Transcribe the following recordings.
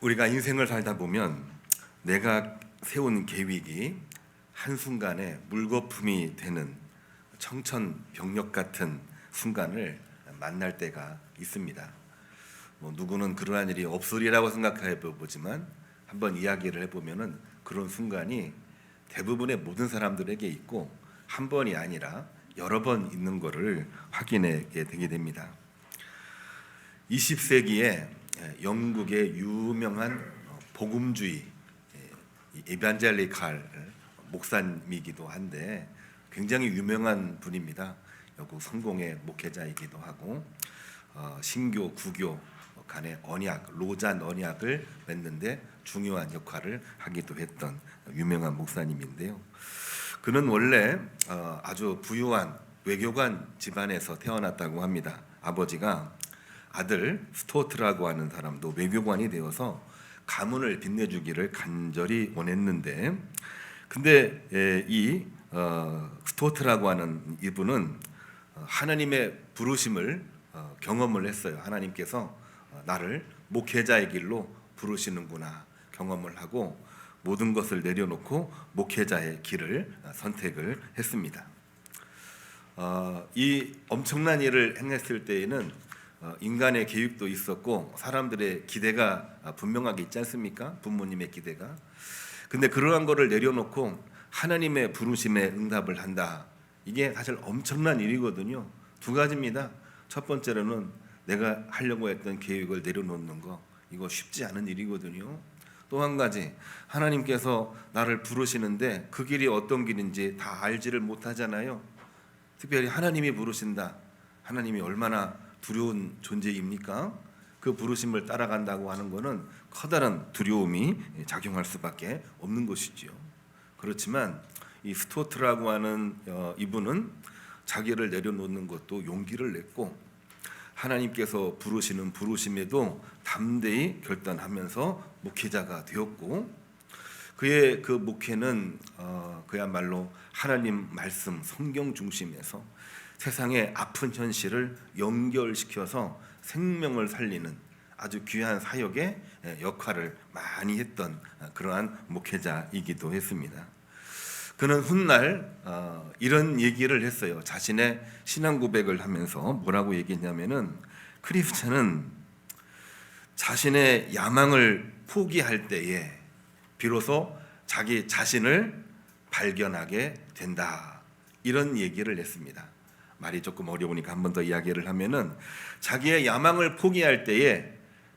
우리가 인생을 살다 보면 내가 세운 계획이 한순간에 물거품이 되는 청천벽력 같은 순간을 만날 때가 있습니다. 누구는 그러한 일이 없으리라고 생각해 보지만 한번 이야기를 해보면은 그런 순간이 대부분의 모든 사람들에게 있고 한 번이 아니라 여러 번 있는 것을 확인하게 되게 됩니다. 20세기에 영국의 유명한 복음주의 에반젤리칼 목사님이기도 한데 굉장히 유명한 분입니다. 영국 성공의 목회자이기도 하고 신교 구교 간의 언약 로잔 언약을 맺는데 중요한 역할을 하기도 했던 유명한 목사님인데요. 그는 원래 아주 부유한 외교관 집안에서 태어났다고 합니다. 아버지가 아들 스토트라고 하는 사람도 외교관이 되어서 가문을 빛내주기를 간절히 원했는데, 근데 이 스토트라고 하는 이분은 하나님의 부르심을 경험을 했어요. 하나님께서 나를 목회자의 길로 부르시는구나 경험을 하고 모든 것을 내려놓고 목회자의 길을 선택을 했습니다. 이 엄청난 일을 행했을 때에는 인간의 계획도 있었고 사람들의 기대가 분명하게 있지 않습니까? 부모님의 기대가. 근데 그러한 거를 내려놓고 하나님의 부르심에 응답을 한다. 이게 사실 엄청난 일이거든요. 두 가지입니다. 첫 번째로는 내가 하려고 했던 계획을 내려놓는 거, 이거 쉽지 않은 일이거든요. 또 한 가지, 하나님께서 나를 부르시는데 그 길이 어떤 길인지 다 알지를 못하잖아요. 특별히 하나님이 부르신다. 하나님이 얼마나 두려운 존재입니까? 그 부르심을 따라간다고 하는 것은 커다란 두려움이 작용할 수밖에 없는 것이지요. 그렇지만 이 스토트라고 하는 이분은 자기를 내려놓는 것도 용기를 냈고 하나님께서 부르시는 부르심에도 담대히 결단하면서 목회자가 되었고 그의 그 목회는 그야말로 하나님 말씀 성경 중심에서 세상의 아픈 현실을 연결시켜서 생명을 살리는 아주 귀한 사역의 역할을 많이 했던 그러한 목회자이기도 했습니다. 그는 훗날 이런 얘기를 했어요. 자신의 신앙 고백을 하면서 뭐라고 얘기했냐면은 크리스찬은 자신의 야망을 포기할 때에 비로소 자기 자신을 발견하게 된다. 이런 얘기를 했습니다. 말이 조금 어려우니까 한 번 더 이야기를 하면은 자기의 야망을 포기할 때에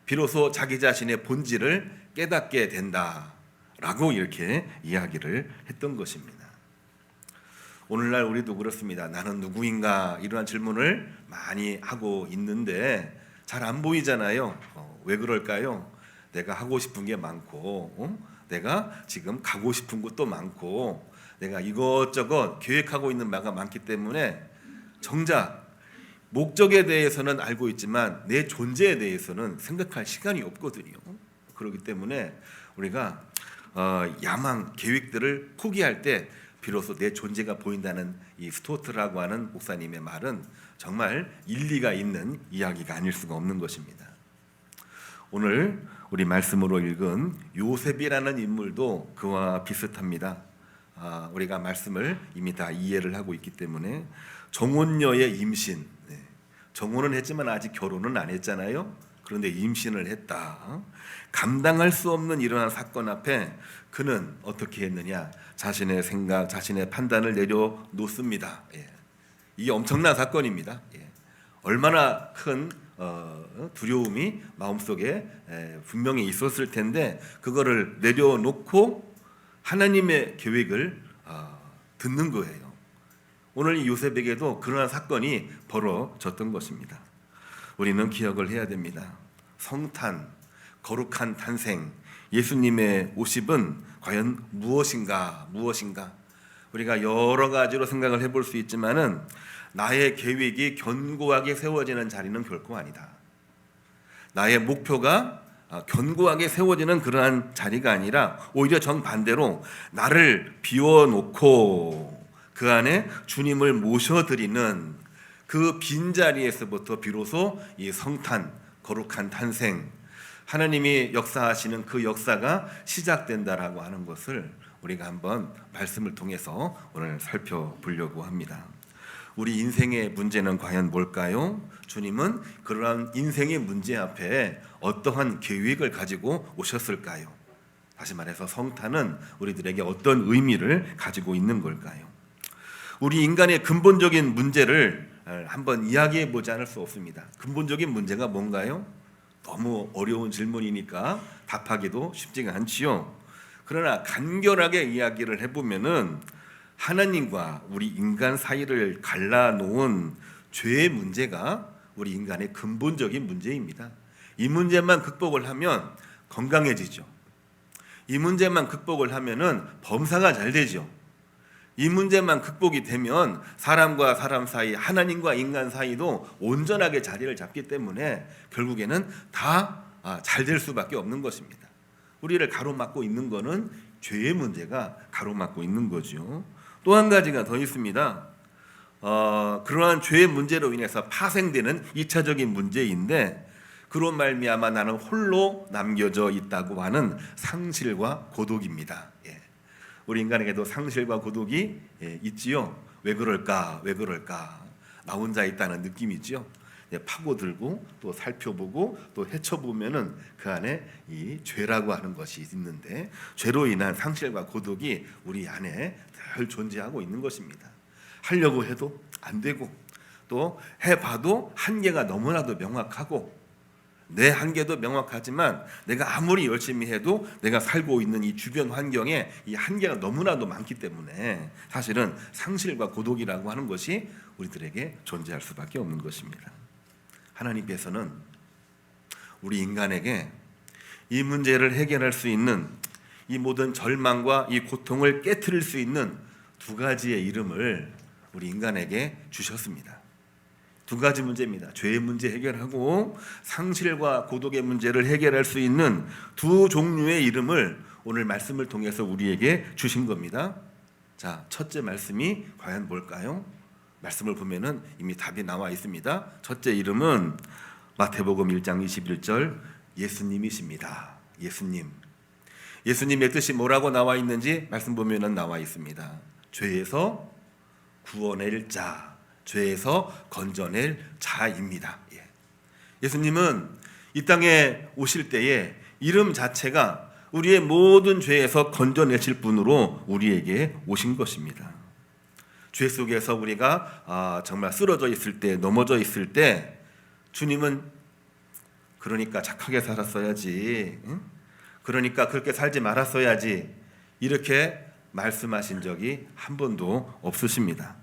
비로소 자기 자신의 본질을 깨닫게 된다라고 이렇게 이야기를 했던 것입니다. 오늘날 우리도 그렇습니다. 나는 누구인가 이러한 질문을 많이 하고 있는데 잘 안 보이잖아요. 왜 그럴까요? 내가 하고 싶은 게 많고 내가 지금 가고 싶은 곳도 많고 내가 이것저것 계획하고 있는 바가 많기 때문에 정작 목적에 대해서는 알고 있지만 내 존재에 대해서는 생각할 시간이 없거든요. 그렇기 때문에 우리가 야망, 계획들을 포기할 때 비로소 내 존재가 보인다는 이 스토트라고 하는 목사님의 말은 정말 일리가 있는 이야기가 아닐 수가 없는 것입니다. 오늘 우리 말씀으로 읽은 요셉이라는 인물도 그와 비슷합니다. 우리가 말씀을 이미 다 이해를 하고 있기 때문에 정혼녀의 임신, 정혼은 했지만 아직 결혼은 안 했잖아요. 그런데 임신을 했다. 감당할 수 없는 이러한 사건 앞에 그는 어떻게 했느냐? 자신의 생각, 자신의 판단을 내려놓습니다. 이게 엄청난 사건입니다. 얼마나 큰 두려움이 마음속에 분명히 있었을 텐데 그거를 내려놓고 하나님의 계획을 듣는 거예요. 오늘 이 요셉에게도 그러한 사건이 벌어졌던 것입니다. 우리는 기억을 해야 됩니다. 성탄, 거룩한 탄생, 예수님의 오십은 과연 무엇인가? 우리가 여러 가지로 생각을 해볼 수 있지만은 나의 계획이 견고하게 세워지는 자리는 결코 아니다. 나의 목표가 견고하게 세워지는 그러한 자리가 아니라 오히려 정반대로 나를 비워놓고 그 안에 주님을 모셔드리는 그 빈자리에서부터 비로소 이 성탄, 거룩한 탄생, 하나님이 역사하시는 그 역사가 시작된다라고 하는 것을 우리가 한번 말씀을 통해서 오늘 살펴보려고 합니다. 우리 인생의 문제는 과연 뭘까요? 주님은 그러한 인생의 문제 앞에 어떠한 계획을 가지고 오셨을까요? 다시 말해서 성탄은 우리들에게 어떤 의미를 가지고 있는 걸까요? 우리 인간의 근본적인 문제를 한번 이야기해 보지 않을 수 없습니다. 근본적인 문제가 뭔가요? 너무 어려운 질문이니까 답하기도 쉽지가 않지요. 그러나 간결하게 이야기를 해보면은 하나님과 우리 인간 사이를 갈라놓은 죄의 문제가 우리 인간의 근본적인 문제입니다. 이 문제만 극복을 하면 건강해지죠. 이 문제만 극복을 하면은 범사가 잘 되죠. 이 문제만 극복이 되면 사람과 사람 사이, 하나님과 인간 사이도 온전하게 자리를 잡기 때문에 결국에는 다 잘 될 수밖에 없는 것입니다. 우리를 가로막고 있는 것은 죄의 문제가 가로막고 있는 거죠. 또 한 가지가 더 있습니다. 그러한 죄의 문제로 인해서 파생되는 2차적인 문제인데, 그런 말미암아 나는 홀로 남겨져 있다고 하는 상실과 고독입니다. 우리 인간에게도 상실과 고독이 있지요. 왜 그럴까? 왜 그럴까? 나 혼자 있다는 느낌이지요. 파고들고 또 살펴보고 또 헤쳐보면은 그 안에 이 죄라고 하는 것이 있는데, 죄로 인한 상실과 고독이 우리 안에 늘 존재하고 있는 것입니다. 하려고 해도 안 되고, 또 해봐도 한계가 너무나도 명확하고, 내 한계도 명확하지만 내가 아무리 열심히 해도 내가 살고 있는 이 주변 환경에 이 한계가 너무나도 많기 때문에 사실은 상실과 고독이라고 하는 것이 우리들에게 존재할 수밖에 없는 것입니다. 하나님께서는 우리 인간에게 이 문제를 해결할 수 있는, 이 모든 절망과 이 고통을 깨트릴 수 있는 두 가지의 이름을 우리 인간에게 주셨습니다. 두 가지 문제입니다. 죄의 문제 해결하고 상실과 고독의 문제를 해결할 수 있는 두 종류의 이름을 오늘 말씀을 통해서 우리에게 주신 겁니다. 자, 첫째 말씀이 과연 뭘까요? 말씀을 보면은 이미 답이 나와 있습니다. 첫째 이름은 마태복음 1장 21절 예수님이십니다. 예수님. 예수님의 뜻이 뭐라고 나와 있는지 말씀 보면은 나와 있습니다. 죄에서 구원할 자, 죄에서 건져낼 자입니다. 예수님은 이 땅에 오실 때에 이름 자체가 우리의 모든 죄에서 건져내실 분으로 우리에게 오신 것입니다. 죄 속에서 우리가 정말 쓰러져 있을 때, 넘어져 있을 때 주님은 그러니까 착하게 살았어야지, 그러니까 그렇게 살지 말았어야지, 이렇게 말씀하신 적이 한 번도 없으십니다.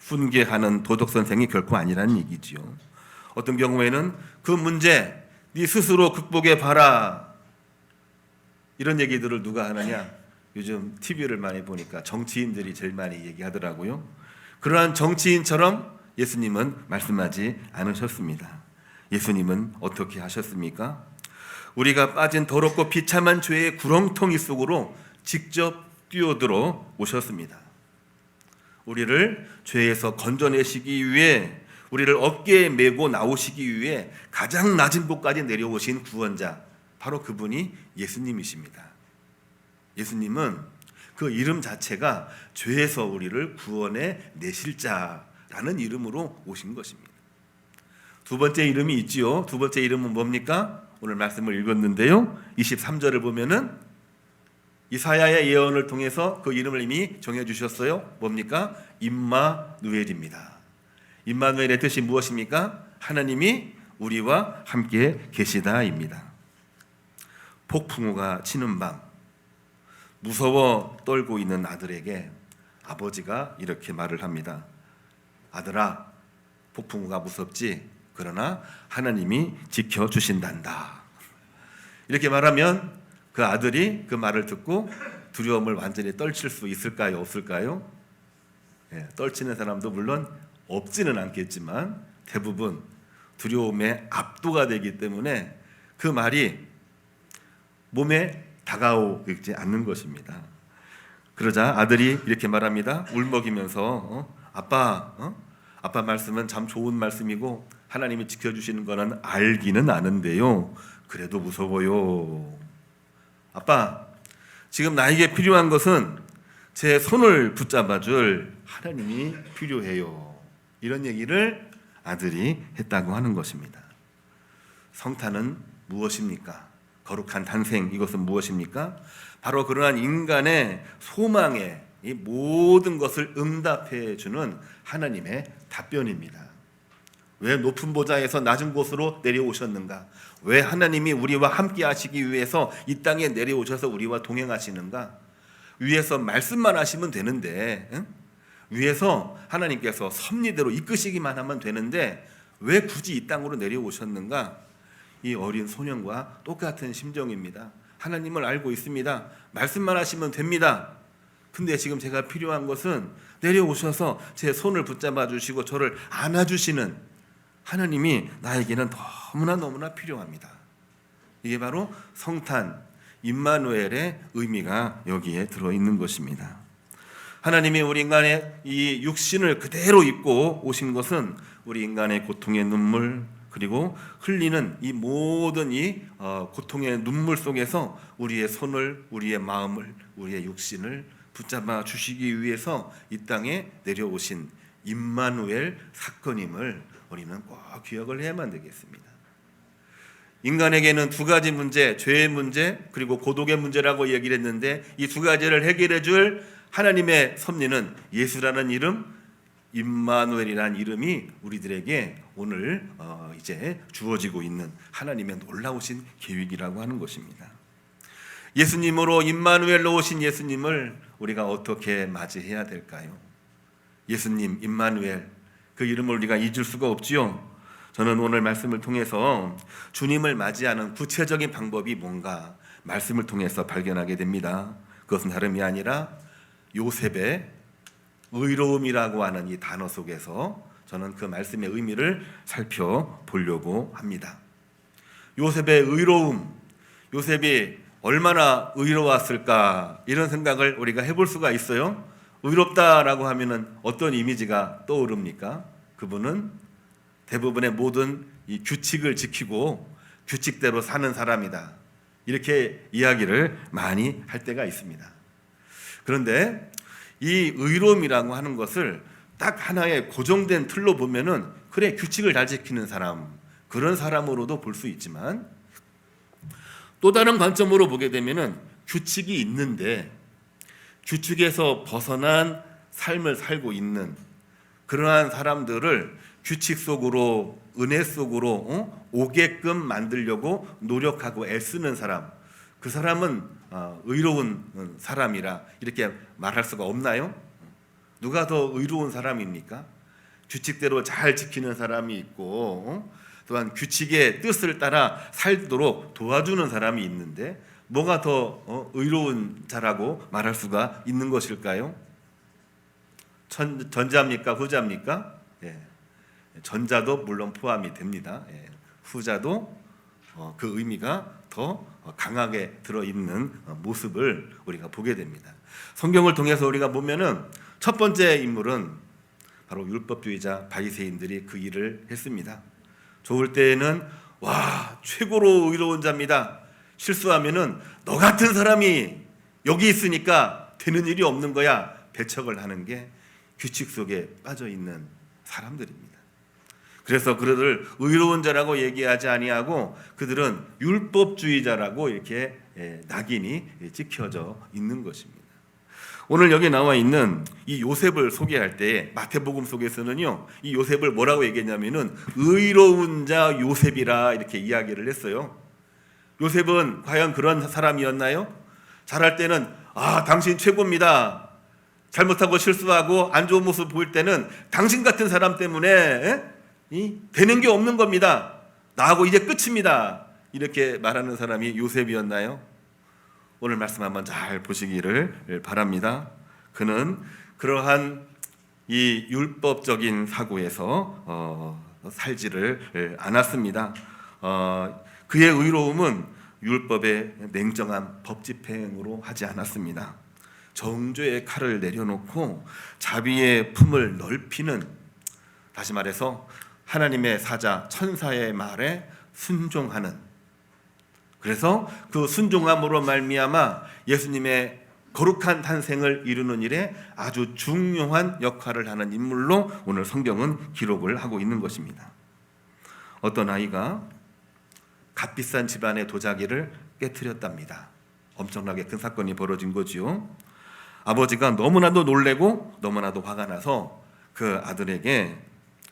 훈계하는 도덕 선생이 결코 아니라는 얘기지요. 어떤 경우에는 그 문제 네 스스로 극복해 봐라, 이런 얘기들을 누가 하느냐? 요즘 TV를 많이 보니까 정치인들이 제일 많이 얘기하더라고요. 그러한 정치인처럼 예수님은 말씀하지 않으셨습니다. 예수님은 어떻게 하셨습니까? 우리가 빠진 더럽고 비참한 죄의 구렁텅이 속으로 직접 뛰어들어 오셨습니다. 우리를 죄에서 건져내시기 위해, 우리를 어깨에 메고 나오시기 위해 가장 낮은 곳까지 내려오신 구원자, 바로 그분이 예수님이십니다. 예수님은 그 이름 자체가 죄에서 우리를 구원해 내실 자라는 이름으로 오신 것입니다. 두 번째 이름이 있지요. 두 번째 이름은 뭡니까? 오늘 말씀을 읽었는데요, 23절을 보면은 이사야의 예언을 통해서 그 이름을 이미 정해주셨어요. 뭡니까? 임마누엘입니다. 임마누엘의 뜻이 무엇입니까? 하나님이 우리와 함께 계시다입니다. 폭풍우가 치는 밤, 무서워 떨고 있는 아들에게 아버지가 이렇게 말을 합니다. 아들아, 폭풍우가 무섭지? 그러나 하나님이 지켜주신단다. 이렇게 말하면 그 아들이 그 말을 듣고 두려움을 완전히 떨칠 수 있을까요? 없을까요? 떨치는 사람도 물론 없지는 않겠지만 대부분 두려움에 압도가 되기 때문에 그 말이 몸에 다가오지 않는 것입니다. 그러자 아들이 이렇게 말합니다. 울먹이면서 아빠 말씀은 참 좋은 말씀이고 하나님이 지켜주시는 거는 알기는 아는데요, 그래도 무서워요. 아빠, 지금 나에게 필요한 것은 제 손을 붙잡아줄 하나님이 필요해요. 이런 얘기를 아들이 했다고 하는 것입니다. 성탄은 무엇입니까? 거룩한 탄생, 이것은 무엇입니까? 바로 그러한 인간의 소망에 이 모든 것을 응답해 주는 하나님의 답변입니다. 왜 높은 보좌에서 낮은 곳으로 내려오셨는가? 왜 하나님이 우리와 함께 하시기 위해서 이 땅에 내려오셔서 우리와 동행하시는가? 위에서 말씀만 하시면 되는데, 위에서 하나님께서 섭리대로 이끄시기만 하면 되는데 왜 굳이 이 땅으로 내려오셨는가? 이 어린 소년과 똑같은 심정입니다. 하나님을 알고 있습니다. 말씀만 하시면 됩니다. 근데 지금 제가 필요한 것은 내려오셔서 제 손을 붙잡아 주시고 저를 안아주시는 하나님이 나에게는 너무나 필요합니다. 이게 바로 성탄 임마누엘의 의미가 여기에 들어있는 것입니다. 하나님이 우리 인간의 이 육신을 그대로 입고 오신 것은 우리 인간의 고통의 눈물, 그리고 흘리는 이 모든 이 고통의 눈물 속에서 우리의 손을, 우리의 마음을, 우리의 육신을 붙잡아 주시기 위해서 이 땅에 내려오신 임마누엘 사건임을 우리는 꼭 기억을 해야만 되겠습니다. 인간에게는 두 가지 문제, 죄의 문제 그리고 고독의 문제라고 얘기를 했는데 이 두 가지를 해결해 줄 하나님의 섭리는 예수라는 이름, 임마누엘이라는 이름이 우리들에게 오늘 이제 주어지고 있는 하나님의 놀라우신 계획이라고 하는 것입니다. 예수님으로 임마누엘로 오신 예수님을 우리가 어떻게 맞이해야 될까요? 예수님, 임마누엘, 그 이름을 우리가 잊을 수가 없지요. 저는 오늘 말씀을 통해서 주님을 맞이하는 구체적인 방법이 뭔가 말씀을 통해서 발견하게 됩니다. 그것은 다름이 아니라 요셉의 의로움이라고 하는 이 단어 속에서 저는 그 말씀의 의미를 살펴보려고 합니다. 요셉의 의로움, 요셉이 얼마나 의로웠을까 이런 생각을 우리가 해볼 수가 있어요. 의롭다라고 하면은 어떤 이미지가 떠오릅니까? 그분은 대부분의 모든 이 규칙을 지키고 규칙대로 사는 사람이다. 이렇게 이야기를 많이 할 때가 있습니다. 그런데 이 의로움이라고 하는 것을 딱 하나의 고정된 틀로 보면은 그래, 규칙을 잘 지키는 사람, 그런 사람으로도 볼 수 있지만 또 다른 관점으로 보게 되면은 규칙이 있는데 규칙에서 벗어난 삶을 살고 있는 그러한 사람들을 규칙 속으로, 은혜 속으로 오게끔 만들려고 노력하고 애쓰는 사람, 그 사람은 의로운 사람이라 이렇게 말할 수가 없나요? 누가 더 의로운 사람입니까? 규칙대로 잘 지키는 사람이 있고 또한 규칙의 뜻을 따라 살도록 도와주는 사람이 있는데 뭐가 더 의로운 자라고 말할 수가 있는 것일까요? 전자입니까? 후자입니까? 예. 전자도 물론 포함이 됩니다. 예. 후자도 그 의미가 더 강하게 들어있는 모습을 우리가 보게 됩니다. 성경을 통해서 우리가 보면은 첫 번째 인물은 바로 율법주의자 바리새인들이 그 일을 했습니다. 좋을 때에는 와, 최고로 의로운 자입니다. 실수하면은 너 같은 사람이 여기 있으니까 되는 일이 없는 거야. 배척을 하는 게 규칙 속에 빠져 있는 사람들입니다. 그래서 그들을 의로운 자라고 얘기하지 아니하고 그들은 율법주의자라고 이렇게 낙인이 찍혀져 있는 것입니다. 오늘 여기 나와 있는 이 요셉을 소개할 때 마태복음 속에서는요, 이 요셉을 뭐라고 얘기했냐면은 의로운 자 요셉이라 이렇게 이야기를 했어요. 요셉은 과연 그런 사람이었나요? 잘할 때는 당신 최고입니다. 잘못하고 실수하고 안 좋은 모습 보일 때는 당신 같은 사람 때문에 되는 게 없는 겁니다. 나하고 이제 끝입니다. 이렇게 말하는 사람이 요셉이었나요? 오늘 말씀 한번 잘 보시기를 바랍니다. 그는 그러한 이 율법적인 사고에서 살지를 않았습니다. 그의 의로움은 율법의 냉정한 법 집행으로 하지 않았습니다. 정죄의 칼을 내려놓고 자비의 품을 넓히는, 다시 말해서 하나님의 사자 천사의 말에 순종하는 그래서 그 순종함으로 말미암아 예수님의 거룩한 탄생을 이루는 일에 아주 중요한 역할을 하는 인물로 오늘 성경은 기록을 하고 있는 것입니다. 어떤 아이가 값비싼 집안의 도자기를 깨트렸답니다. 엄청나게 큰 사건이 벌어진 거지요. 아버지가 너무나도 놀래고 너무나도 화가 나서 그 아들에게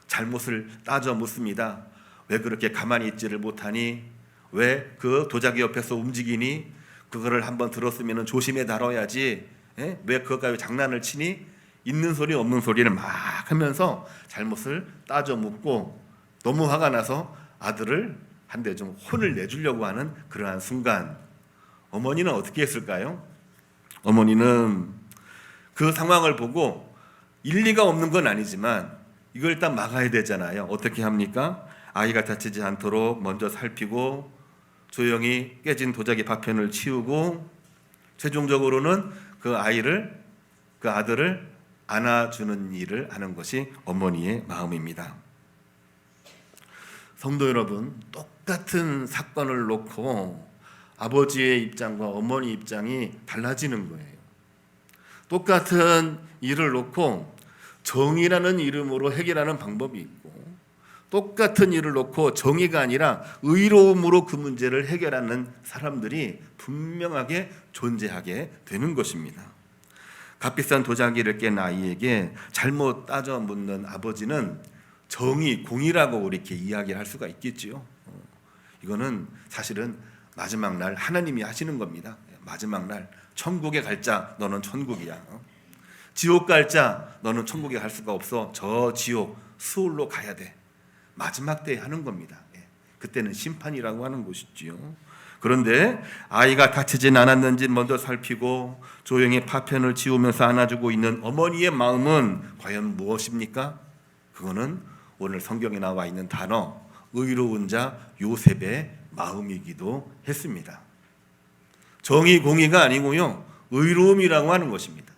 잘못을 따져 묻습니다. 왜 그렇게 가만히 있지를 못하니? 왜 그 도자기 옆에서 움직이니? 그거를 한번 들었으면 조심해 다뤄야지. 왜 그것까지 장난을 치니? 있는 소리 없는 소리를 막 하면서 잘못을 따져 묻고 너무 화가 나서 아들을 한 대 좀 혼을 내주려고 하는 그러한 순간, 어머니는 어떻게 했을까요? 어머니는 그 상황을 보고 일리가 없는 건 아니지만 이걸 일단 막아야 되잖아요. 어떻게 합니까? 아이가 다치지 않도록 먼저 살피고 조용히 깨진 도자기 파편을 치우고 최종적으로는 그 아들을 안아주는 일을 하는 것이 어머니의 마음입니다. 성도 여러분, 똑같은 사건을 놓고 아버지의 입장과 어머니 입장이 달라지는 거예요. 똑같은 일을 놓고 정의라는 이름으로 해결하는 방법이 있고, 똑같은 일을 놓고 정의가 아니라 의로움으로 그 문제를 해결하는 사람들이 분명하게 존재하게 되는 것입니다. 값비싼 도자기를 깬 아이에게 잘못 따져 묻는 아버지는 정의, 공의라고 이렇게 이야기할 수가 있겠지요. 이거는 사실은 마지막 날 하나님이 하시는 겁니다. 마지막 날 천국에 갈 자 너는 천국이야. 지옥 갈 자 너는 천국에 갈 수가 없어. 저 지옥 수올로 가야 돼. 마지막 때에 하는 겁니다. 그때는 심판이라고 하는 것이지요. 그런데 아이가 다치진 않았는지 먼저 살피고 조용히 파편을 지우면서 안아주고 있는 어머니의 마음은 과연 무엇입니까? 그거는 오늘 성경에 나와 있는 단어 의로운 자 요셉의 마음이기도 했습니다. 정의 공의가 아니고요, 의로움이라고 하는 것입니다.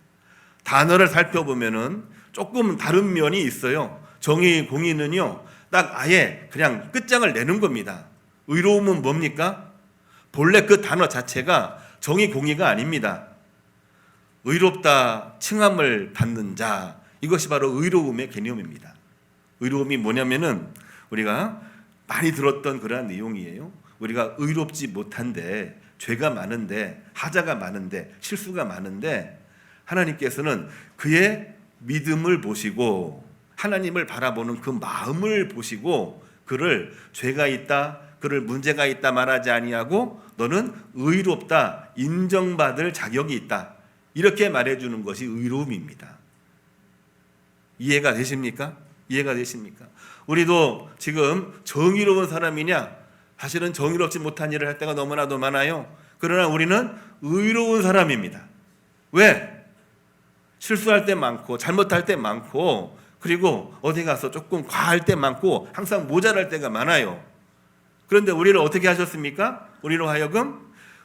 단어를 살펴보면은 조금 다른 면이 있어요. 정의 공의는요, 딱 아예 그냥 끝장을 내는 겁니다. 의로움은 뭡니까? 본래 그 단어 자체가 정의 공의가 아닙니다. 의롭다 칭함을 받는 자, 이것이 바로 의로움의 개념입니다. 의로움이 뭐냐면은 우리가 많이 들었던 그러한 내용이에요. 우리가 의롭지 못한데, 죄가 많은데, 하자가 많은데, 실수가 많은데 하나님께서는 그의 믿음을 보시고 하나님을 바라보는 그 마음을 보시고 그를 죄가 있다, 그를 문제가 있다 말하지 아니하고 너는 의롭다, 인정받을 자격이 있다, 이렇게 말해주는 것이 의로움입니다. 이해가 되십니까? 이해가 되십니까? 우리도 지금 정의로운 사람이냐? 사실은 정의롭지 못한 일을 할 때가 너무나도 많아요. 그러나 우리는 의로운 사람입니다. 왜? 실수할 때 많고 잘못할 때 많고, 그리고 어디 가서 조금 과할 때 많고 항상 모자랄 때가 많아요. 그런데 우리를 어떻게 하셨습니까? 우리로 하여금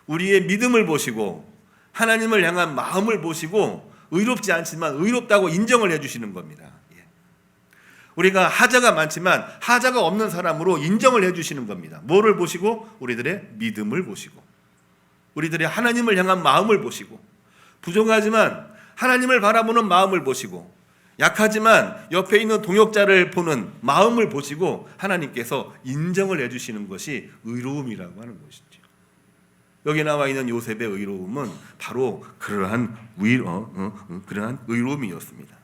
우리의 믿음을 보시고 하나님을 향한 마음을 보시고 의롭지 않지만 의롭다고 인정을 해주시는 겁니다. 우리가 하자가 많지만 하자가 없는 사람으로 인정을 해주시는 겁니다. 뭐를 보시고? 우리들의 믿음을 보시고 우리들의 하나님을 향한 마음을 보시고, 부족하지만 하나님을 바라보는 마음을 보시고, 약하지만 옆에 있는 동역자를 보는 마음을 보시고 하나님께서 인정을 해주시는 것이 의로움이라고 하는 것이죠. 여기 나와 있는 요셉의 의로움은 바로 그러한 의로움이었습니다.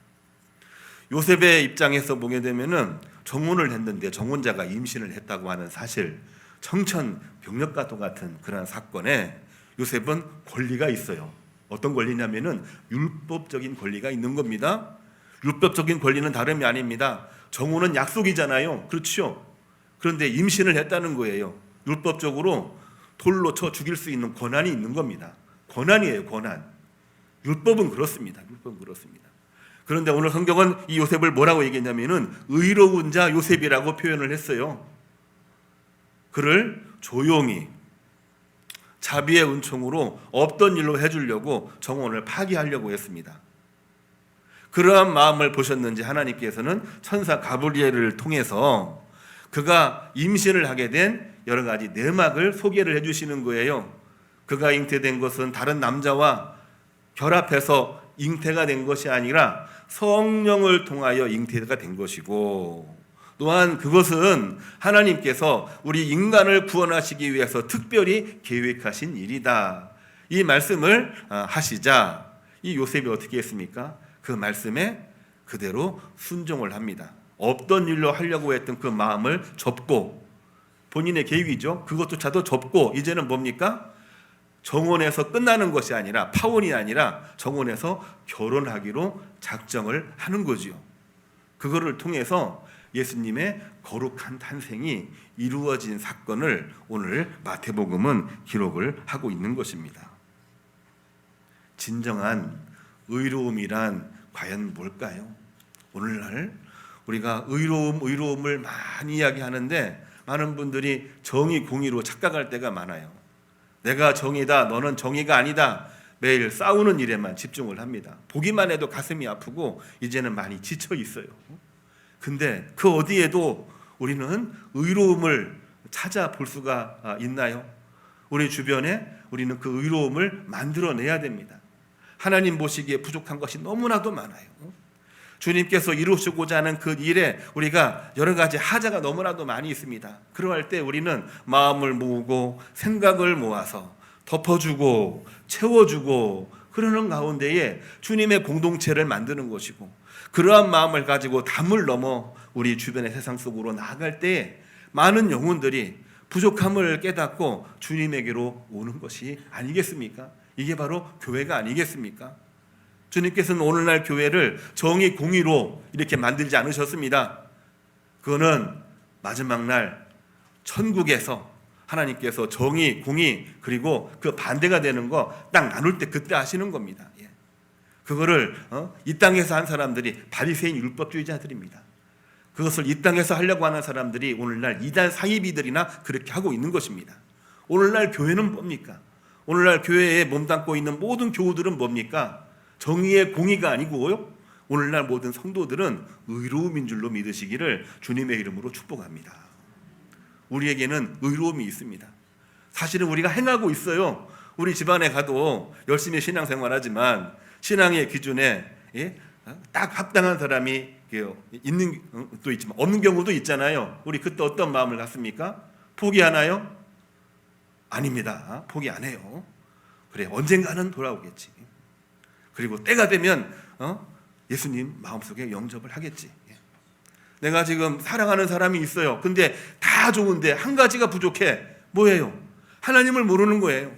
요셉의 입장에서 보게 되면은 정혼을 했는데 정혼자가 임신을 했다고 하는 사실, 청천벽력과 똑같은 그러한 사건에 요셉은 권리가 있어요. 어떤 권리냐면은 율법적인 권리가 있는 겁니다. 율법적인 권리는 다름이 아닙니다. 정혼은 약속이잖아요. 그렇죠? 그런데 임신을 했다는 거예요. 율법적으로 돌로 쳐 죽일 수 있는 권한이 있는 겁니다. 권한이에요, 권한. 율법은 그렇습니다. 율법은 그렇습니다. 그런데 오늘 성경은 이 요셉을 뭐라고 얘기했냐면은 의로운 자 요셉이라고 표현을 했어요. 그를 조용히 자비의 은총으로 없던 일로 해주려고 정혼을 파기하려고 했습니다. 그러한 마음을 보셨는지 하나님께서는 천사 가브리엘을 통해서 그가 임신을 하게 된 여러 가지 내막을 소개를 해주시는 거예요. 그가 잉태된 것은 다른 남자와 결합해서 잉태가 된 것이 아니라 성령을 통하여 잉태가 된 것이고, 또한 그것은 하나님께서 우리 인간을 구원하시기 위해서 특별히 계획하신 일이다. 이 말씀을 하시자 이 요셉이 어떻게 했습니까? 그 말씀에 그대로 순종을 합니다. 없던 일로 하려고 했던 그 마음을 접고, 본인의 계획이죠. 그것조차도 접고 이제는 뭡니까? 정원에서 끝나는 것이 아니라, 파혼이 아니라 정원에서 결혼하기로 작정을 하는 거지요. 그거를 통해서 예수님의 거룩한 탄생이 이루어진 사건을 오늘 마태복음은 기록을 하고 있는 것입니다. 진정한 의로움이란 과연 뭘까요? 오늘날 우리가 의로움을 많이 이야기하는데 많은 분들이 정의, 공의로 착각할 때가 많아요. 내가 정의다, 너는 정의가 아니다. 매일 싸우는 일에만 집중을 합니다. 보기만 해도 가슴이 아프고 이제는 많이 지쳐 있어요. 근데 그 어디에도 우리는 의로움을 찾아볼 수가 있나요? 우리 주변에 우리는 그 의로움을 만들어내야 됩니다. 하나님 보시기에 부족한 것이 너무나도 많아요. 주님께서 이루시고자 하는 그 일에 우리가 여러 가지 하자가 너무나도 많이 있습니다. 그러할 때 우리는 마음을 모으고 생각을 모아서 덮어주고 채워주고 그러는 가운데에 주님의 공동체를 만드는 것이고, 그러한 마음을 가지고 담을 넘어 우리 주변의 세상 속으로 나아갈 때에 많은 영혼들이 부족함을 깨닫고 주님에게로 오는 것이 아니겠습니까? 이게 바로 교회가 아니겠습니까? 주님께서는 오늘날 교회를 정의, 공의로 이렇게 만들지 않으셨습니다. 그거는 마지막 날 천국에서 하나님께서 정의, 공의, 그리고 그 반대가 되는 거 딱 나눌 때 그때 하시는 겁니다. 그거를 이 땅에서 한 사람들이 바리새인 율법주의자들입니다. 그것을 이 땅에서 하려고 하는 사람들이 오늘날 이단 사이비들이나 그렇게 하고 있는 것입니다. 오늘날 교회는 뭡니까? 오늘날 교회에 몸담고 있는 모든 교우들은 뭡니까? 정의의 공의가 아니고요, 오늘날 모든 성도들은 의로움인 줄로 믿으시기를 주님의 이름으로 축복합니다. 우리에게는 의로움이 있습니다. 사실은 우리가 행하고 있어요. 우리 집안에 가도 열심히 신앙생활하지만 신앙의 기준에 딱 합당한 사람이 있는 또 있지만 없는 경우도 있잖아요. 우리 그때 어떤 마음을 갖습니까? 포기하나요? 아닙니다. 포기 안 해요. 그래, 언젠가는 돌아오겠지. 그리고 때가 되면 예수님 마음속에 영접을 하겠지. 내가 지금 사랑하는 사람이 있어요. 근데 다 좋은데 한 가지가 부족해. 뭐예요? 하나님을 모르는 거예요.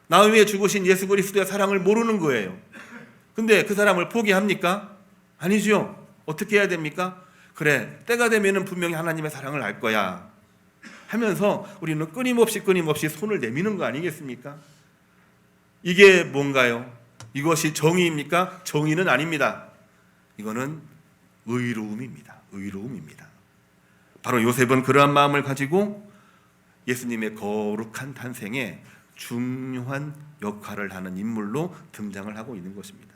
나 위에 죽으신 예수 그리스도의 사랑을 모르는 거예요. 근데 그 사람을 포기합니까? 아니죠. 어떻게 해야 됩니까? 그래, 때가 되면은 분명히 하나님의 사랑을 알 거야 하면서 우리는 끊임없이 손을 내미는 거 아니겠습니까? 이게 뭔가요? 이것이 정의입니까? 정의는 아닙니다. 이거는 의로움입니다. 의로움입니다. 바로 요셉은 그러한 마음을 가지고 예수님의 거룩한 탄생에 중요한 역할을 하는 인물로 등장을 하고 있는 것입니다.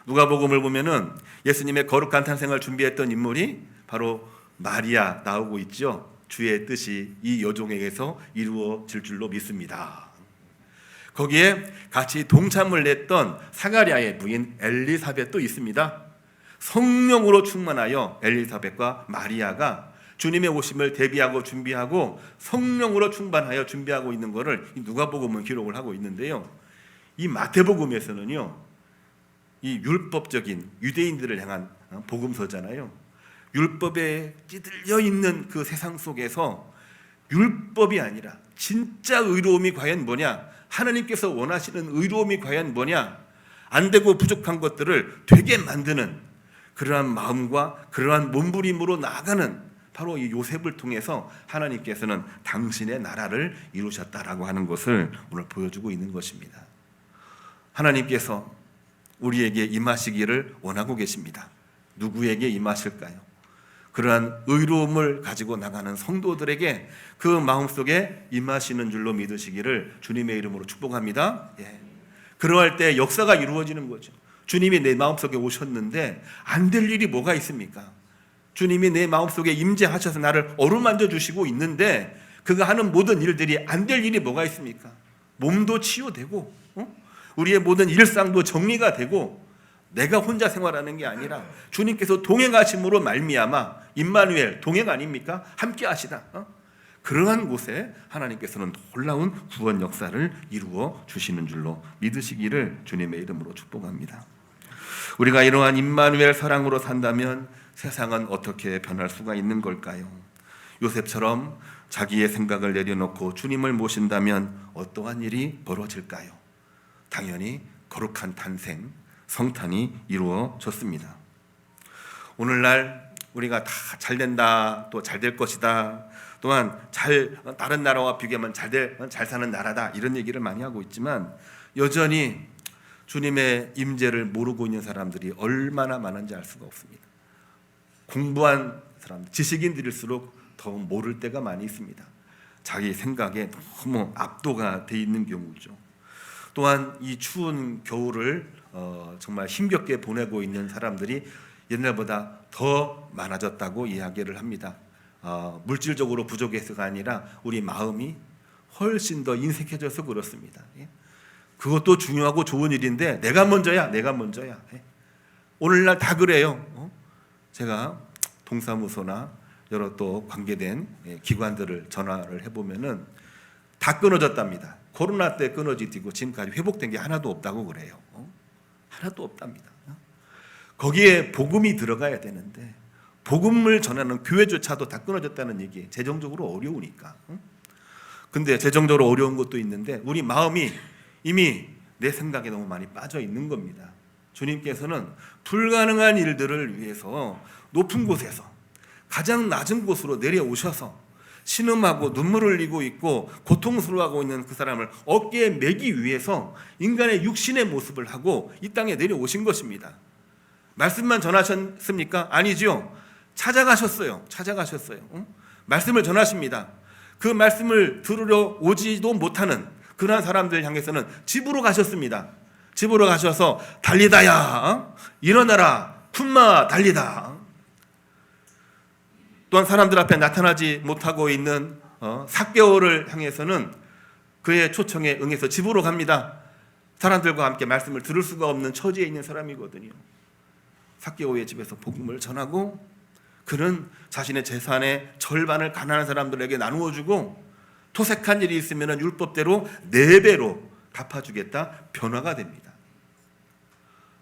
누가복음을 보면은 예수님의 거룩한 탄생을 준비했던 인물이 바로 마리아 나오고 있죠. 주의 뜻이 이 여종에게서 이루어질 줄로 믿습니다. 거기에 같이 동참을 했던 사가랴의 부인 엘리사벳도 있습니다. 성령으로 충만하여 엘리사벳과 마리아가 주님의 오심을 대비하고 준비하고 성령으로 충만하여 준비하고 있는 것을 누가복음은 기록을 하고 있는데요. 이 마태복음에서는요, 이 율법적인 유대인들을 향한 복음서잖아요. 율법에 찌들려 있는 그 세상 속에서 율법이 아니라 진짜 의로움이 과연 뭐냐, 하나님께서 원하시는 의로움이 과연 뭐냐, 안 되고 부족한 것들을 되게 만드는 그러한 마음과 그러한 몸부림으로 나아가는 바로 이 요셉을 통해서 하나님께서는 당신의 나라를 이루셨다라고 하는 것을 오늘 보여주고 있는 것입니다. 하나님께서 우리에게 임하시기를 원하고 계십니다. 누구에게 임하실까요? 그러한 의로움을 가지고 나가는 성도들에게 그 마음속에 임하시는 줄로 믿으시기를 주님의 이름으로 축복합니다. 그러할 때 역사가 이루어지는 거죠. 주님이 내 마음속에 오셨는데 안 될 일이 뭐가 있습니까? 주님이 내 마음속에 임재하셔서 나를 어루만져 주시고 있는데 그가 하는 모든 일들이 안 될 일이 뭐가 있습니까? 몸도 치유되고 우리의 모든 일상도 정리가 되고 내가 혼자 생활하는 게 아니라 주님께서 동행하심으로 말미암아 임마누엘 동행 아닙니까? 함께 하시다. 그러한 곳에 하나님께서는 놀라운 구원 역사를 이루어 주시는 줄로 믿으시기를 주님의 이름으로 축복합니다. 우리가 이러한 임마누엘 사랑으로 산다면 세상은 어떻게 변할 수가 있는 걸까요? 요셉처럼 자기의 생각을 내려놓고 주님을 모신다면 어떠한 일이 벌어질까요? 당연히 거룩한 탄생, 성탄이 이루어졌습니다. 오늘날 우리가 다 잘 된다, 또 잘 될 것이다, 또한 다른 나라와 비교하면 잘 사는 나라다 이런 얘기를 많이 하고 있지만 여전히 주님의 임재를 모르고 있는 사람들이 얼마나 많은지 알 수가 없습니다. 공부한 사람, 지식인들일수록 더 모를 때가 많이 있습니다. 자기 생각에 너무 압도가 돼 있는 경우죠. 또한 이 추운 겨울을 정말 힘겹게 보내고 있는 사람들이 옛날보다 더 많아졌다고 이야기를 합니다. 물질적으로 부족해서가 아니라 우리 마음이 훨씬 더 인색해져서 그렇습니다. 그것도 중요하고 좋은 일인데 내가 먼저야. 오늘날 다 그래요. 제가 동사무소나 여러 또 관계된 기관들을 전화를 해보면은 다 끊어졌답니다. 코로나 때 끊어지고 지금까지 회복된 게 하나도 없다고 그래요. 하나도 없답니다. 거기에 복음이 들어가야 되는데 복음을 전하는 교회조차도 다 끊어졌다는 얘기예요. 재정적으로 어려우니까. 근데 재정적으로 어려운 것도 있는데 우리 마음이 이미 내 생각에 너무 많이 빠져 있는 겁니다. 주님께서는 불가능한 일들을 위해서 높은 곳에서 가장 낮은 곳으로 내려오셔서 신음하고 눈물을 흘리고 있고 고통스러워하고 있는 그 사람을 어깨에 매기 위해서 인간의 육신의 모습을 하고 이 땅에 내려오신 것입니다. 말씀만 전하셨습니까? 아니죠. 찾아가셨어요. 말씀을 전하십니다. 그 말씀을 들으러 오지도 못하는 그러한 사람들 향해서는 집으로 가셨습니다. 집으로 가셔서 달리다야 일어나라 쿰마 달리다. 또한 사람들 앞에 나타나지 못하고 있는 삭개오를 향해서는 그의 초청에 응해서 집으로 갑니다. 사람들과 함께 말씀을 들을 수가 없는 처지에 있는 사람이거든요. 삭개오의 집에서 복음을 전하고 그는 자신의 재산의 절반을 가난한 사람들에게 나누어 주고 토색한 일이 있으면 율법대로 4배로 갚아주겠다 변화가 됩니다.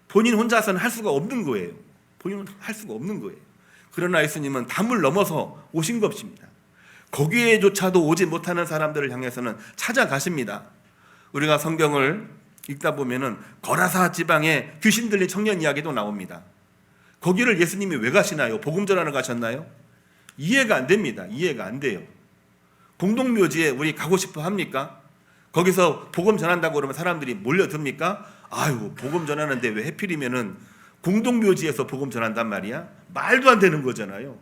본인 혼자서는 할 수가 없는 거예요. 그러나 예수님은 담을 넘어서 오신 것입니다. 거기에조차도 오지 못하는 사람들을 향해서는 찾아가십니다. 우리가 성경을 읽다 보면은 거라사 지방에 귀신 들린 청년 이야기도 나옵니다. 거기를 예수님이 왜 가시나요? 복음 전하러 가셨나요? 이해가 안 됩니다. 이해가 안 돼요. 공동묘지에 우리 가고 싶어 합니까? 거기서 복음 전한다고 그러면 사람들이 몰려듭니까? 아유, 복음 전하는데 왜 하필이면은 공동묘지에서 복음 전한단 말이야? 말도 안 되는 거잖아요.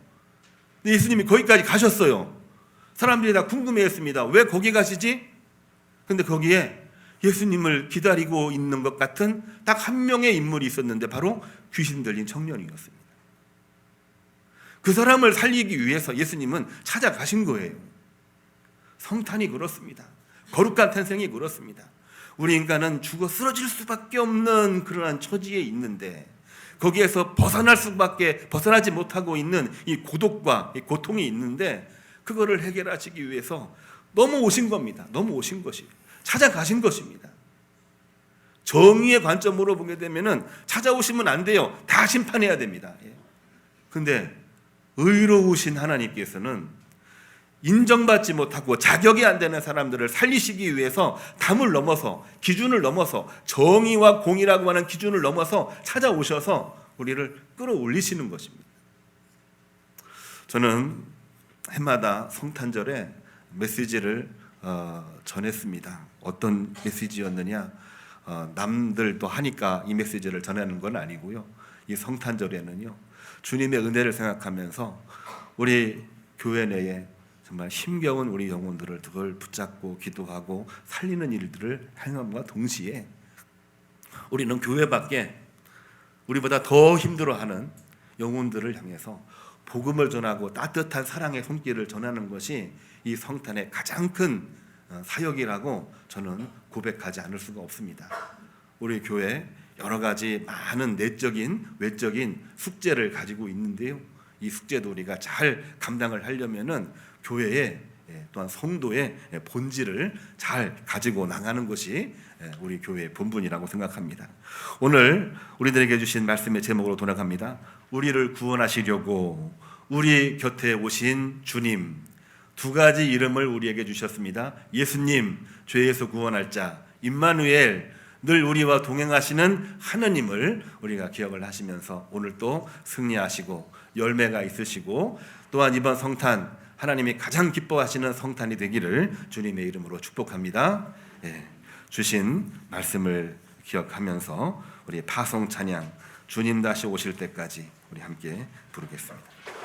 근데 예수님이 거기까지 가셨어요. 사람들이 다 궁금해했습니다. 왜 거기 가시지? 근데 거기에 예수님을 기다리고 있는 것 같은 딱 한 명의 인물이 있었는데 바로 귀신 들린 청년이었습니다. 그 사람을 살리기 위해서 예수님은 찾아가신 거예요. 성탄이 그렇습니다. 거룩한 탄생이 그렇습니다. 우리 인간은 죽어 쓰러질 수밖에 없는 그러한 처지에 있는데 거기에서 벗어나지 못하고 있는 이 고독과 이 고통이 있는데 그거를 해결하시기 위해서 넘어오신 겁니다. 넘어오신 것이에요. 찾아가신 것입니다. 정의의 관점으로 보게 되면은 찾아오시면 안 돼요. 다 심판해야 됩니다. 근데 의로우신 하나님께서는 인정받지 못하고 자격이 안 되는 사람들을 살리시기 위해서 담을 넘어서 기준을 넘어서 정의와 공의라고 하는 기준을 넘어서 찾아오셔서 우리를 끌어올리시는 것입니다. 저는 해마다 성탄절에 메시지를 전했습니다. 어떤 메시지였느냐? 남들도 하니까 이 메시지를 전하는 건 아니고요. 이 성탄절에는요, 주님의 은혜를 생각하면서 우리 교회 내에 정말 힘겨운 우리 영혼들을 그걸 붙잡고 기도하고 살리는 일들을 행함과 동시에 우리는 교회 밖에 우리보다 더 힘들어하는 영혼들을 향해서 복음을 전하고 따뜻한 사랑의 손길을 전하는 것이 이 성탄의 가장 큰 사역이라고 저는 고백하지 않을 수가 없습니다. 우리 교회 여러 가지 많은 내적인 외적인 숙제를 가지고 있는데요. 이 숙제도 우리가 잘 감당을 하려면은 교회의 또한 성도의 본질을 잘 가지고 나가는 것이 우리 교회의 본분이라고 생각합니다. 오늘 우리들에게 주신 말씀의 제목으로 돌아갑니다. 우리를 구원하시려고 우리 곁에 오신 주님, 두 가지 이름을 우리에게 주셨습니다. 예수님, 죄에서 구원할 자, 임마누엘, 늘 우리와 동행하시는 하느님을 우리가 기억을 하시면서 오늘 또 승리하시고 열매가 있으시고 또한 이번 성탄 하나님이 가장 기뻐하시는 성탄이 되기를 주님의 이름으로 축복합니다. 주신 말씀을 기억하면서 우리 파송 찬양 주님 다시 오실 때까지 우리 함께 부르겠습니다.